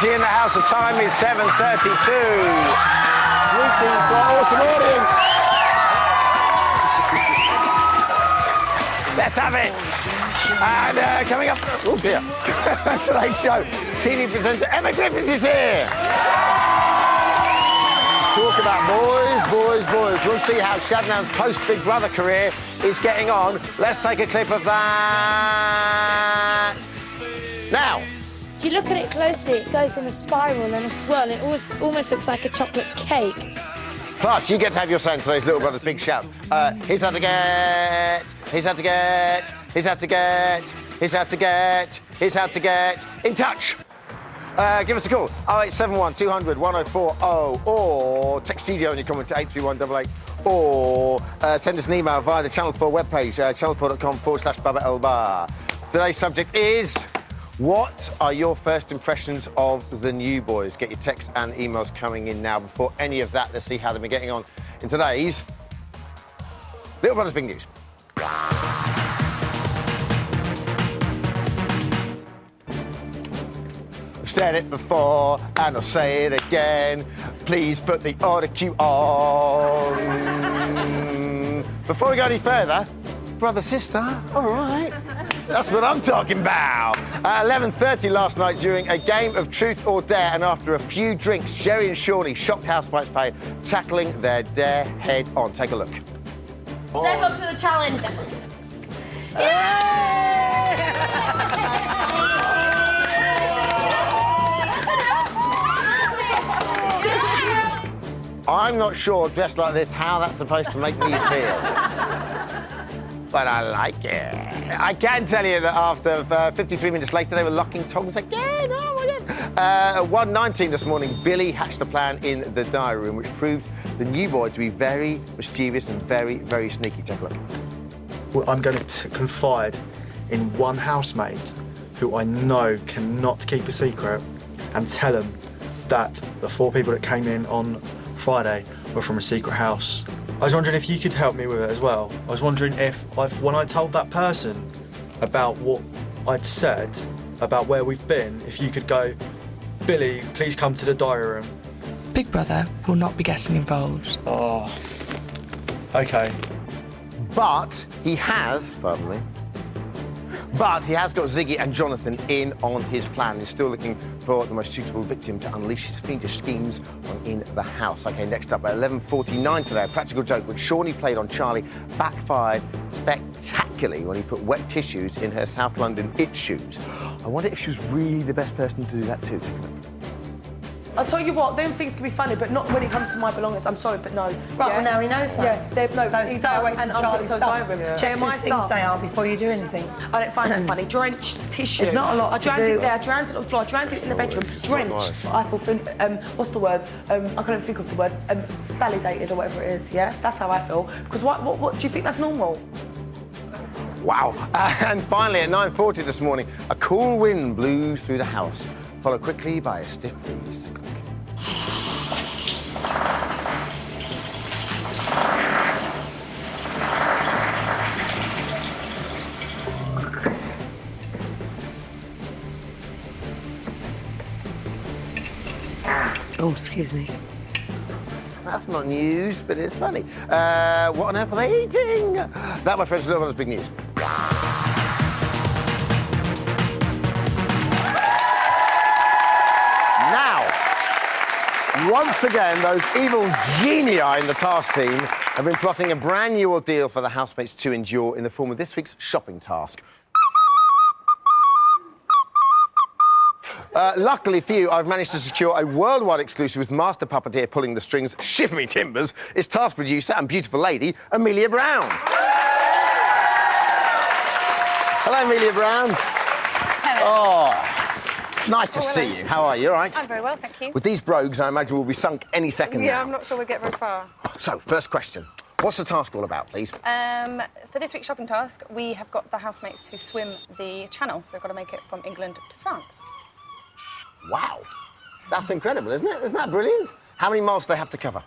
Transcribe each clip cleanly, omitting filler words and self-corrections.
energy in the house. The time is 7:32. Greetings to our awesome audience. Let's have it. And coming up, oh dear, today's show, TV presenter Emma Griffiths is here. Talk about boys. We'll see how Shadnam's post-Big Brother career is getting on. Let's take a clip of that now. If you look at it closely, it goes in a spiral and a swirl. It almost looks like a chocolate cake. Plus, you get to have your say in today's Little Brother's Big Shout. He's had to get, he's had to get, he's had to get, he's had to get, he's had to get in touch. Give us a call, 0871 200 1040, or text studio and you comment to 83188, or send us an email via the Channel 4 webpage, channel4.com/Baba El Bar. Today's subject is, what are your first impressions of the new boys? Get your texts and emails coming in now. Before any of that, let's see how they've been getting on in today's Little Brother's Big News. I've said it before and I'll say it again. Please put the order queue on. Before we go any further, brother, sister, all right. That's what I'm talking about. At 11:30 last night, during a game of Truth or Dare, and after a few drinks, Jerry and Shawnee shocked housemates by tackling their dare head on. Take a look. Step up to the challenge. I'm not sure, dressed like this, how that's supposed to make me feel. But I like it. I can tell you that after 53 minutes later, they were locking tongues again. Oh, my God. At 1:19 this morning, Billy hatched a plan in the diary room, which proved the new boy to be very mischievous and very, very sneaky. Take a look. Well, I'm going to confide in one housemate who I know cannot keep a secret and tell him that the 4 people that came in on Friday were from a secret house. I was wondering if you could help me with it as well. I was wondering if, when I told that person about what I'd said, about where we've been, if you could go, Billy, please come to the diary room. Big Brother will not be getting involved. Oh, OK. But he has, pardon me, but he has got Ziggy and Jonathan in on his plan. He's still looking for the most suitable victim to unleash his fiendish schemes on In the House. OK, next up at 11:49 today, a practical joke which Shawnee played on Charlie backfired spectacularly when he put wet tissues in her South London It shoes. I wonder if she was really the best person to do that too. Take a look. I'll tell you what, them things can be funny, but not when it comes to my belongings. I'm sorry, but no. Right, yeah? well, now he knows that. Yeah, no, so he stay away from Charlie's stuff. Check my whose things they are before you do anything. I don't find it funny. Drenched tissue. There's not a lot I to drowned do. it there, I drowned it on the floor, I drowned it in the bedroom. Drenched. I feel, what's the word? I can't think of the word. Validated or whatever it is, yeah? That's how I feel. Because what do you think that's normal? Wow. And finally, at 9:40 this morning, a cool wind blew through the house, followed quickly by a stiff breeze. Take a look. Oh, excuse me. That's not news, but it's funny. What on earth are they eating? That, my friends, is Little Brother's Big News. Now, once again, those evil genii in the task team have been plotting a brand new ordeal for the housemates to endure in the form of this week's shopping task. Luckily for you, I've managed to secure a worldwide exclusive with master puppeteer pulling the strings, shiver me timbers, is task producer and beautiful lady, Amelia Brown. Hello, Amelia Brown. Hello. Oh, nice to see you. How are you, all right? I'm very well, thank you. With these brogues, I imagine we'll be sunk any second now. Yeah, I'm not sure we'll get very far. So, first question. What's the task all about, please? For this week's shopping task, we have got the housemates to swim the channel, so they've got to make it from England to France. Wow. That's incredible, isn't it? Isn't that brilliant? How many miles do they have to cover?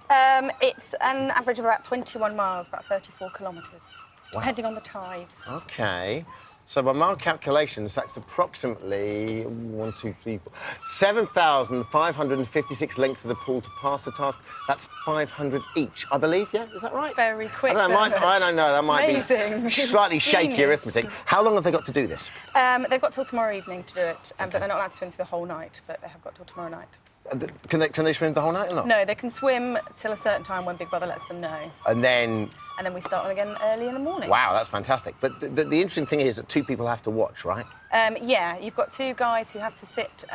It's an average of about 21 miles, about 34 kilometres, depending on the tides. OK. So by my calculations, that's approximately 7,556 lengths of the pool to pass the task. That's 500 each, I believe, yeah? Is that right? Very quick. I don't know, that might Amazing. be slightly shaky Genius. arithmetic. How long have they got to do this? They've got till tomorrow evening to do it, but they're not allowed to swim through the whole night, but they have got till tomorrow night. Can they swim the whole night or not? No, they can swim till a certain time when Big Brother lets them know. And then... And then we start them again early in the morning. Wow, that's fantastic. But the interesting thing is that 2 people have to watch, right? Yeah, you've got 2 guys who have to sit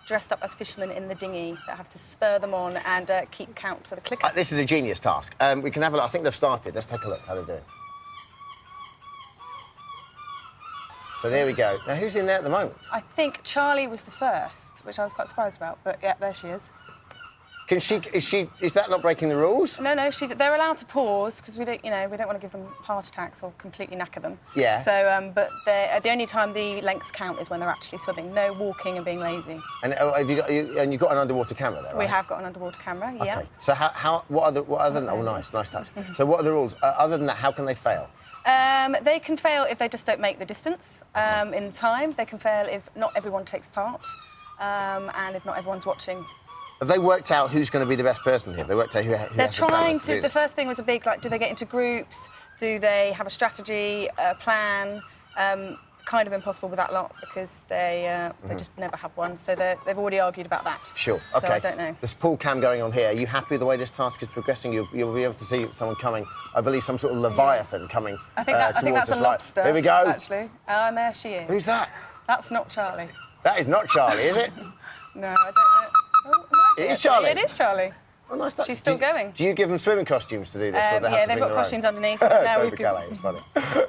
dressed up as fishermen in the dinghy that have to spur them on and keep count with a clicker. This is a genius task. We can have a look. I think they've started. Let's take a look how they're doing. So there we go. Now, who's in there at the moment? I think Charlie was the first, which I was quite surprised about, but yeah, there she is. Is that not breaking the rules? No, they're allowed to pause because we don't want to give them heart attacks or completely knacker them. Yeah. So, but the only time the lengths count is when they're actually swimming. No walking and being lazy. And you've got an underwater camera there, right? We have got an underwater camera. Yeah. Okay. So what other than nice touch. So what are the rules? Other than that, how can they fail? They can fail if they just don't make the distance in the time. They can fail if not everyone takes part, and if not everyone's watching. Have they worked out who's going to be the best person here? Have they worked out who They're has to stand trying up to do to. The this? first thing was a big, like, do they get into groups? Do they have a strategy, a plan? Kind of impossible with that lot because they just never have one. So they've already argued about that. Sure. Okay. So I don't know. There's pool cam going on here. Are you happy with the way this task is progressing? You'll be able to see someone coming. I believe some sort of leviathan coming. I think that's a lobster. Here we go. Actually, and there she is. Who's that? That's not Charlie. That is not Charlie, is it? No, I don't know. Oh, it might be It is actually. Charlie. It is Charlie. Oh, nice touch. She's still going. Do you give them swimming costumes to do this? Or they have Yeah, to they've bring got their own? costumes underneath. Now It's funny.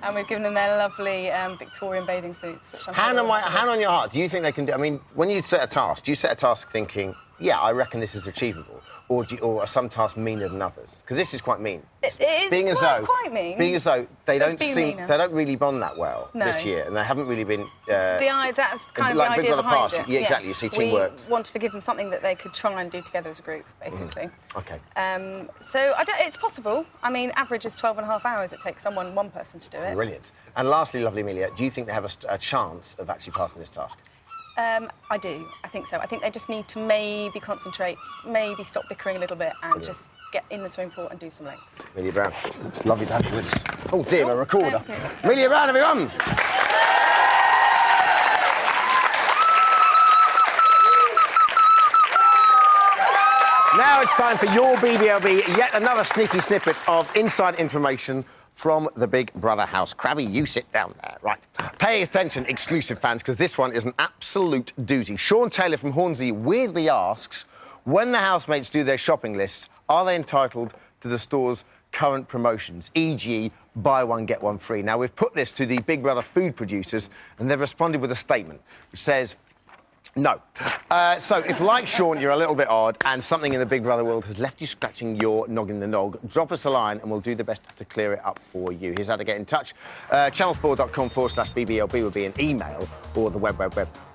and we've given them their lovely Victorian bathing suits. Which Hand on your heart. Do you think they can do? I mean, when you set a task, do you set a task thinking, yeah, I reckon this is achievable, or are some tasks meaner than others? Because this is quite mean. It is. It's quite mean. Being as though they Let's don't be meaner. they don't really bond that well No. this year, and they haven't really been. That's kind of like the Big idea Brother behind Pass. it. Yeah, exactly. You see teamwork. We wanted to give them something that they could try and do together as a group, basically. Okay. So it's possible. I mean, average is 12.5 hours. It takes one person to do it. Brilliant. And lastly, lovely Amelia, do you think they have a chance of actually passing this task? I do. I think so. I think they just need to maybe concentrate, maybe stop bickering a little bit, and just get in the swimming pool and do some lengths. Amelia Brown, it's lovely to have you with us. Oh dear, a recorder. thank you. Amelia Brown, everyone. Now it's time for your BBLB, yet another sneaky snippet of inside information from the Big Brother house. Krabby, you sit down there. Right. Pay attention, exclusive fans, because this one is an absolute doozy. Sean Taylor from Hornsey weirdly asks, when the housemates do their shopping lists, are they entitled to the store's current promotions, e.g. buy one, get one free? Now, we've put this to the Big Brother food producers, and they've responded with a statement which says, no. So if, like Sean, you're a little bit odd and something in the Big Brother world has left you scratching your noggin the nog, drop us a line and we'll do the best to clear it up for you. Here's how to get in touch. channel4.com/BBLB would be an email or the web,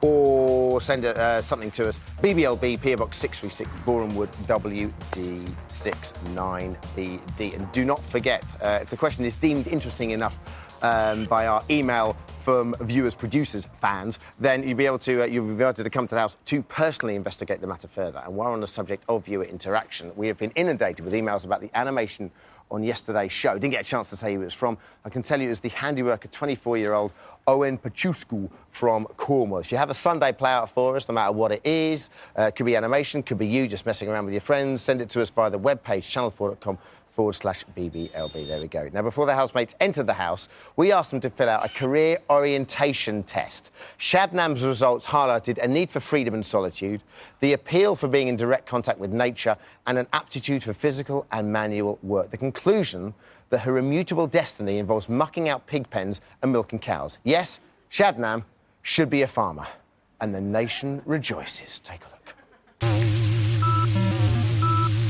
or send something to us. BBLB, PO Box 636, Borehamwood, WD69BD. And do not forget, if the question is deemed interesting enough by our email from viewers, producers, fans, then you'll be able to come to the house to personally investigate the matter further. And while on the subject of viewer interaction, we have been inundated with emails about the animation on yesterday's show. Didn't get a chance to say who it was from. I can tell you it was the handiwork of 24-year-old Owen Pachusku from Cornwall. If you have a Sunday play out for us, no matter what it is, could be animation, could be you just messing around with your friends, send it to us via the webpage, channel4.com/BBLB. There we go. Now, before the housemates entered the house, we asked them to fill out a career orientation test. Shabnam's results highlighted a need for freedom and solitude, the appeal for being in direct contact with nature, and an aptitude for physical and manual work. The conclusion that her immutable destiny involves mucking out pig pens and milking cows. Yes, Shabnam should be a farmer. And the nation rejoices. Take a look.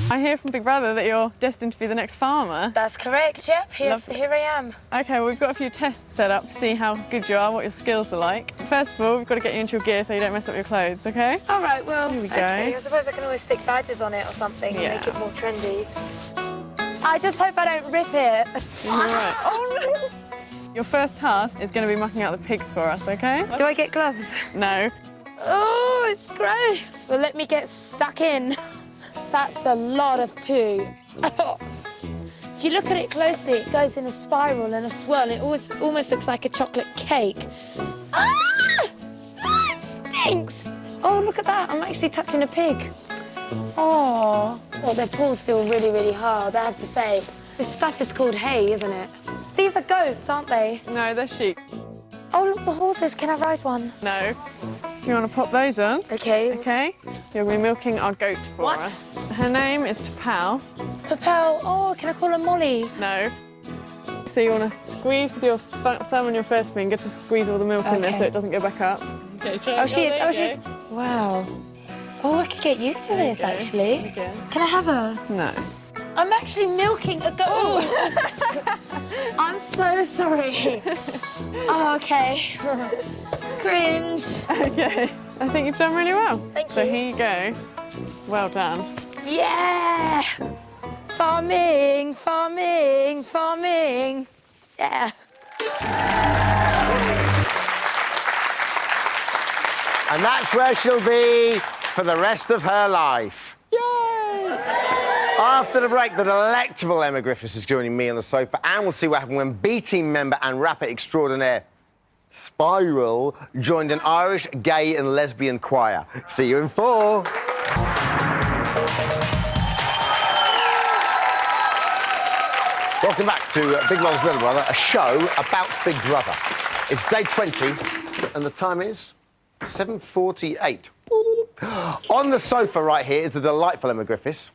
I hear from Big Brother that you're destined to be the next farmer. That's correct, yep. Here I am. OK, well, we've got a few tests set up to see how good you are, what your skills are like. First of all, we've got to get you into your gear so you don't mess up your clothes, OK? All right, well, Here we go. okay. I suppose I can always stick badges on it or something Yeah. and make it more trendy. I just hope I don't rip it. You're all right. Oh, no. Your first task is going to be mucking out the pigs for us, OK? Do I get gloves? No. Oh, it's gross. Well, let me get stuck in. That's a lot of poo. If you look at it closely, it goes in a spiral and a swirl. It almost looks like a chocolate cake. Ah! Ah, it stinks. Oh, look at that. I'm actually touching a pig. Oh, well, their paws feel really, really hard, I have to say. This stuff is called hay, isn't it? These are goats, aren't they? No, they're sheep. Oh, look, the horses. Can I ride one? No. You want to pop those on? OK. OK. You'll be milking our goat for What? us. Her name is Tapao. Tapel. Oh, can I call her Molly? No. So you want to squeeze with your thumb and your first finger to squeeze all the milk in there Okay. so it doesn't go back up. Okay, try. Oh, she is. there Oh, you she's. go. Wow. Oh, I could get used to this, go. actually. Okay. Can I have her? No. I'm actually milking a goat. I'm so sorry. Oh, OK. Cringe. Okay. I think you've done really well. Thank So you. here you go. Well done. Yeah. Farming, farming, farming. Yeah. And that's where she'll be for the rest of her life. Yay! After the break, the delectable Emma Griffiths is joining me on the sofa, and we'll see what happened when B-Team member and rapper extraordinaire Spiral joined an Irish gay and lesbian choir. See you in 4. Welcome back to Big Brother's Little Brother, a show about Big Brother. It's day 20, and the time is 7:48. On the sofa right here is the delightful Emma Griffiths.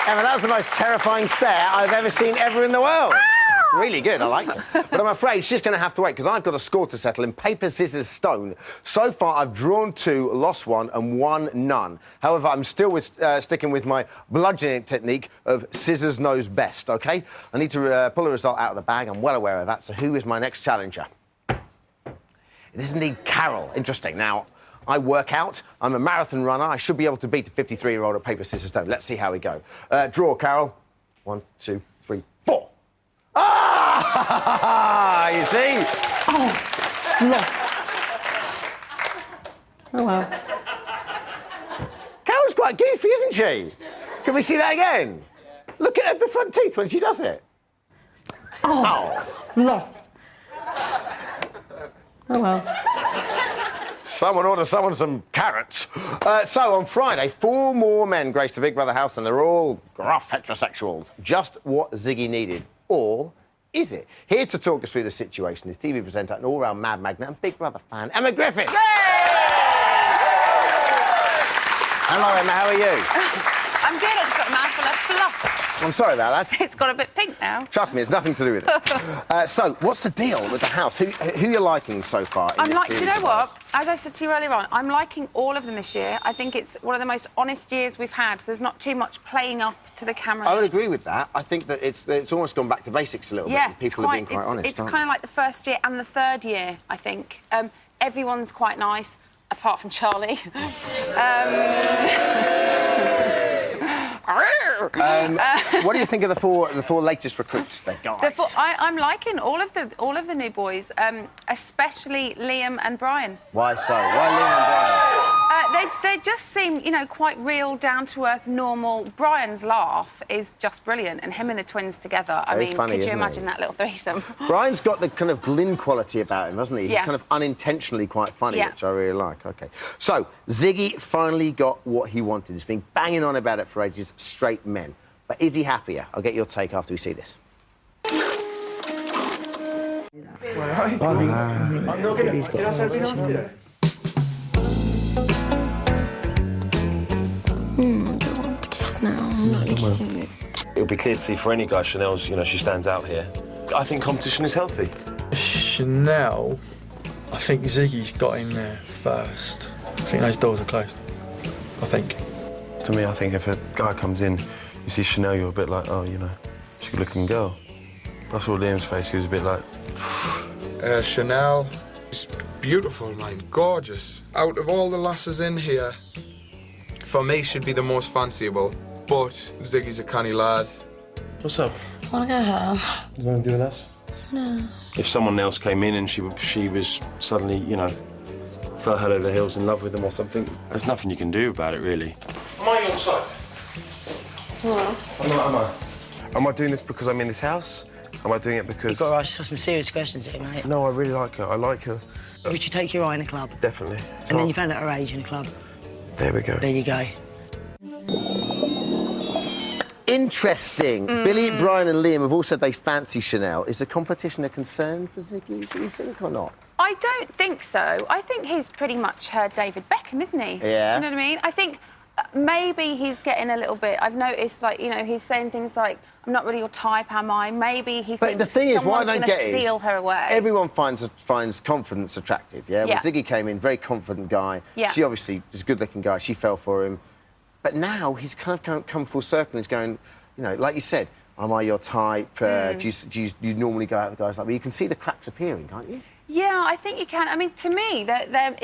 Emma, that was the most terrifying stare I've ever seen ever in the world. It's really good, I liked it. But I'm afraid she's going to have to wait, because I've got a score to settle in paper, scissors, stone. So far, I've drawn 2, lost 1, and won none. However, I'm still sticking with my bludgeoning technique of scissors knows best, OK? I need to pull a result out of the bag. I'm well aware of that. So who is my next challenger? It is indeed Carol. Interesting. Now, I work out. I'm a marathon runner. I should be able to beat a 53-year-old at paper, scissors, stone. Let's see how we go. Draw, Carol. 1, 2, 3, 4. Ah! You see? Oh, lost. Oh, well. Carol's quite goofy, isn't she? Can we see that again? Look at the front teeth when she does it. Oh, lost. Oh, well. Someone order someone some carrots. So, on Friday, 4 more men graced the Big Brother house, and they're all gruff heterosexuals. Just what Ziggy needed. Or is it? Here to talk us through the situation is TV presenter and all-round mad magnet and Big Brother fan, Emma Griffiths. Hello, Emma, how are you? I'm good, I just got a mouthful of fluff. I'm sorry about that. It's got a bit pink now. Trust me, it's nothing to do with it. So, what's the deal with the house? Who you liking so far in this Do you series know of what? ours? As I said to you earlier on, I'm liking all of them this year. I think it's one of the most honest years we've had. There's not too much playing up to the cameras. I would agree with that. I think that it's almost gone back to basics a little bit. And people are being quite honest. It's kind of like the first year and the third year, I think. Everyone's quite nice, apart from Charlie. What do you think of the four latest recruits they got? I'm liking all of the new boys, especially Liam and Brian. Why so? Why Liam and Brian? They just seem, quite real, down-to-earth, normal. Brian's laugh is just brilliant, and him and the twins together. Very funny, could you isn't imagine he? that little threesome? Brian's got the kind of Glyn quality about him, hasn't he? Yeah. He's kind of unintentionally quite funny, Yeah. which I really like. OK. So, Ziggy finally got what he wanted. He's been banging on about it for ages, straight men. But is he happier? I'll get your take after we see this. It'll be clear to see for any guy, Chanel's, she stands out here. I think competition is healthy. Chanel, I think Ziggy's got in there first. I think those doors are closed. I think. To me, I think if a guy comes in, you see Chanel, you're a bit like, oh, she's a good-looking girl. I saw Liam's face, he was a bit like... Chanel is beautiful, man, gorgeous. Out of all the lasses in here, for me, she'd be the most fanciable. But Ziggy's a canny lad. What's up? I want to go home. Does nothing to do with us? No. If someone else came in and she was suddenly, you know, fell head over heels in love with them or something, there's nothing you can do about it, really. Am I your type? No. I'm not, am I? Am I doing this because I'm in this house? Am I doing it because... You've got to ask some serious questions here, mate. No, I really like her. I like her. Would you take your eye in a club? Definitely. And then you found out her age in a club? There we go. There you go. Interesting. Billy, Brian and Liam have all said they fancy Chanel. Is the competition a concern for Ziggy, do you think, or not? I don't think so. I think he's pretty much her David Beckham, isn't he? Yeah. Do you know what I mean? I think maybe he's getting a little bit... I've noticed, like, you know, he's saying things like, I'm not really your type, am I? Maybe he But thinks the thing is, what I someone's don't going get to steal her away. everyone finds confidence attractive, yeah? Yeah. Well, Ziggy came in, very confident guy. Yeah. She obviously is a good-looking guy. She fell for him. But now he's kind of come full circle and he's going, you know, like you said, am I your type? Do you normally go out with guys like me? You can see the cracks appearing, can't you? Yeah, I think you can. I mean, to me,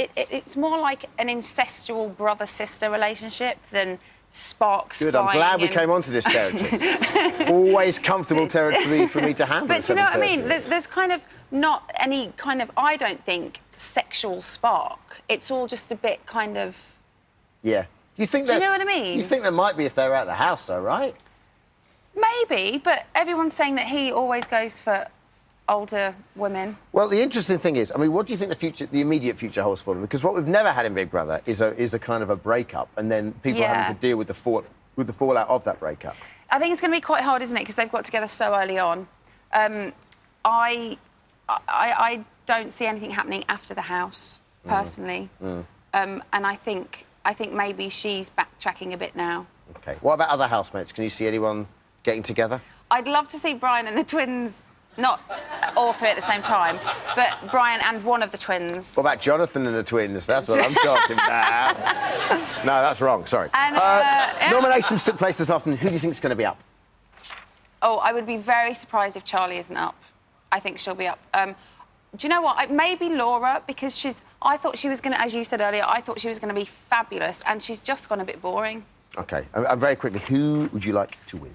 it's more like an incestual brother-sister relationship than sparks Good, flying. I'm glad we came onto this territory. Always comfortable territory for me to handle. But do you know what I mean? There's kind of not any kind of, I don't think, sexual spark. It's all just a bit kind of... Yeah. You think Do you know what I mean? You think there might be if they're out of the house, though, right? Maybe, but everyone's saying that he always goes for older women. Well, the interesting thing is, I mean, what do you think the immediate future holds for them? Because what we've never had in Big Brother is a kind of a breakup, and then people having to deal with the fallout of that breakup. I think it's going to be quite hard, isn't it? Because they've got together so early on. I don't see anything happening after the house, personally. And I think maybe she's backtracking a bit now. OK. What about other housemates? Can you see anyone getting together? I'd love to see Brian and the twins, not all three at the same time, but Brian and one of the twins. What about Jonathan and the twins? That's what I'm talking about. No, that's wrong. Sorry. And, nominations took place this afternoon. Who do you think is going to be up? Oh, I would be very surprised if Charlie isn't up. I think she'll be up. Do you know what? Maybe Laura, because I thought she was going to, as you said earlier, I thought she was going to be fabulous, and she's just gone a bit boring. OK. And very quickly, who would you like to win?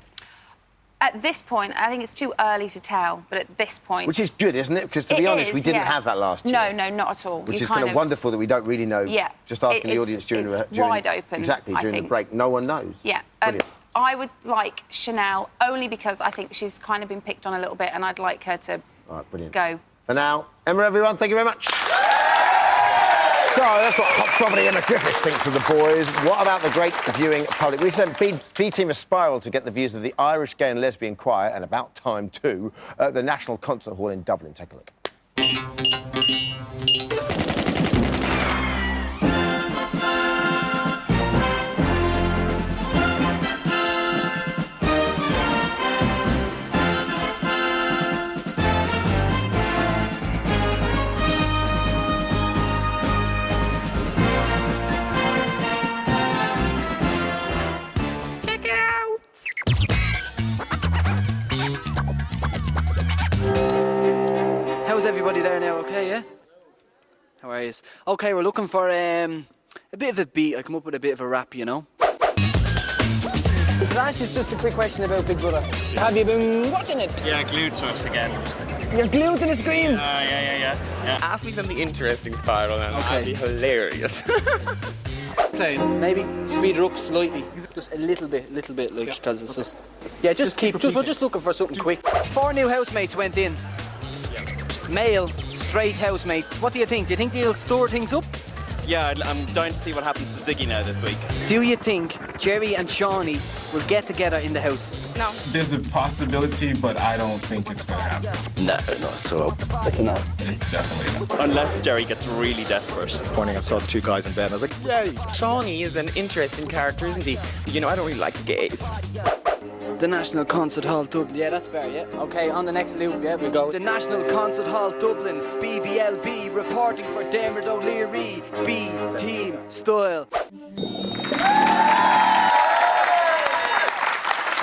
At this point, I think it's too early to tell, but at this point... Which is good, isn't it? Because, to be honest, we didn't have that last year. No, not at all. Which is kind of wonderful that we don't really know. Yeah. Just asking the audience during wide open. Exactly, during the break. No one knows. Yeah. I would like Chanel, only because I think she's kind of been picked on a little bit, and I'd like her to go. For now, Emma, everyone, thank you very much. So, that's what hot property Emma Griffiths thinks of the boys. What about the great viewing public? We sent B-Team a spiral to get the views of the Irish Gay and Lesbian Choir, and about time too, at the National Concert Hall in Dublin. Take a look. How's everybody there now? Okay, yeah? How are you? Okay, we're looking for a bit of a beat. I come up with a bit of a rap, you know? That's just a quick question about Big Brother. Have you been watching it? Yeah, glued to it again. You're glued to the screen? Yeah. Ask me something interesting, Spiral, and that'd be hilarious. Playing. Maybe speed her up slightly. Just a little bit, like, because it's just... Yeah, we're just looking for something quick. 4 new housemates went in. Male, straight housemates. What do you think? Do you think they'll store things up? Yeah, I'm dying to see what happens to Ziggy now this week. Do you think Jerry and Shawnee will get together in the house? No. There's a possibility, but I don't think it's going to happen. No, so it's a no. It's definitely a no. Unless Jerry gets really desperate. Morning, I saw the 2 guys in bed, and I was like, yeah, Shawnee is an interesting character, isn't he? You know, I don't really like gays. The National Concert Hall Dublin. Yeah, that's fair, yeah. OK, on the next loop, yeah, we'll go. The National Concert Hall Dublin, BBLB, reporting for Dermot O'Leary, B-Team Style.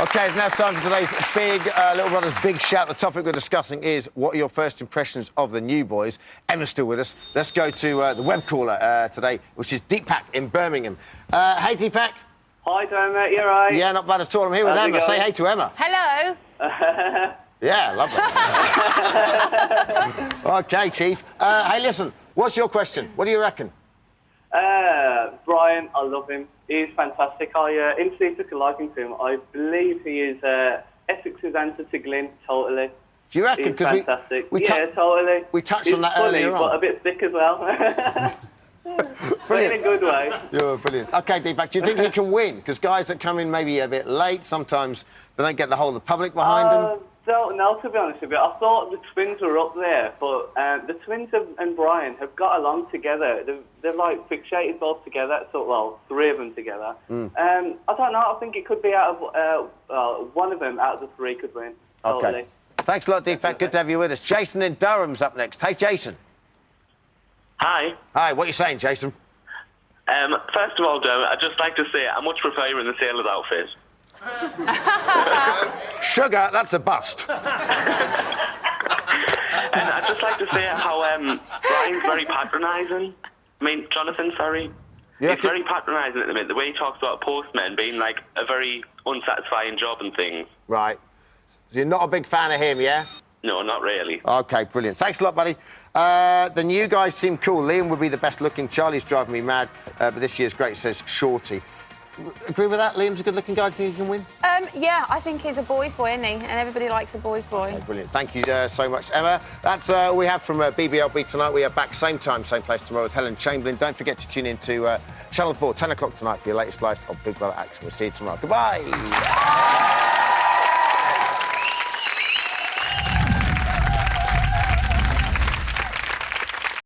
OK, it's now time for today's big Little Brother's Big Shout. The topic we're discussing is, what are your first impressions of the new boys? Emma's still with us. Let's go to the web caller today, which is Deepak in Birmingham. Hey, Deepak. Hi, Dermot, you all right? Yeah, not bad at all. I'm here with How's it Emma. going? Say hey to Emma. Hello. Yeah, lovely. OK, Chief. Hey, listen, what's your question? What do you reckon? Brian, I love him. He's fantastic. I instantly took a liking to him. I believe he is Essex's answer to Glyn, totally. Do you reckon? He's fantastic. Yeah, totally. We touched He's on that funny, earlier on. but a bit thick as well. But in a good way. You're brilliant. OK, Deepak, do you think he can win? Because guys that come in maybe a bit late, sometimes they don't get the whole of the public behind them. Don't know, to be honest with you. I thought the twins were up there, but the twins and Brian have got along together. They're like fixated both together, so, well, three of them together. I don't know, I think it could be out of one of them out of the three could win. OK. Totally. Thanks a lot, Deepak. Good to have you with us. Jason in Durham's up next. Hey, Jason. Hi. Hi, what are you saying, Jason? First of all, Dermot, I'd just like to say I much prefer you in the sailor's outfit. Sugar, that's a bust. And I'd just like to say how Brian's very patronising. I mean, Jonathan, sorry. He's very patronising at the minute. The way he talks about postmen being like a very unsatisfying job and things. Right. So you're not a big fan of him, yeah? No, not really. OK, brilliant. Thanks a lot, buddy. The new guys seem cool. Liam would be the best looking. Charlie's driving me mad. But this year's great, says Shorty. Agree with that? Liam's a good looking guy. Do you think he can win? Yeah, I think he's a boy's boy, isn't he? And everybody likes a boy's boy. Okay, brilliant. Thank you so much, Emma. That's all we have from BBLB tonight. We are back same time, same place tomorrow with Helen Chamberlain. Don't forget to tune in to Channel 4, 10 o'clock tonight for your latest slice of Big Brother action. We'll see you tomorrow. Goodbye.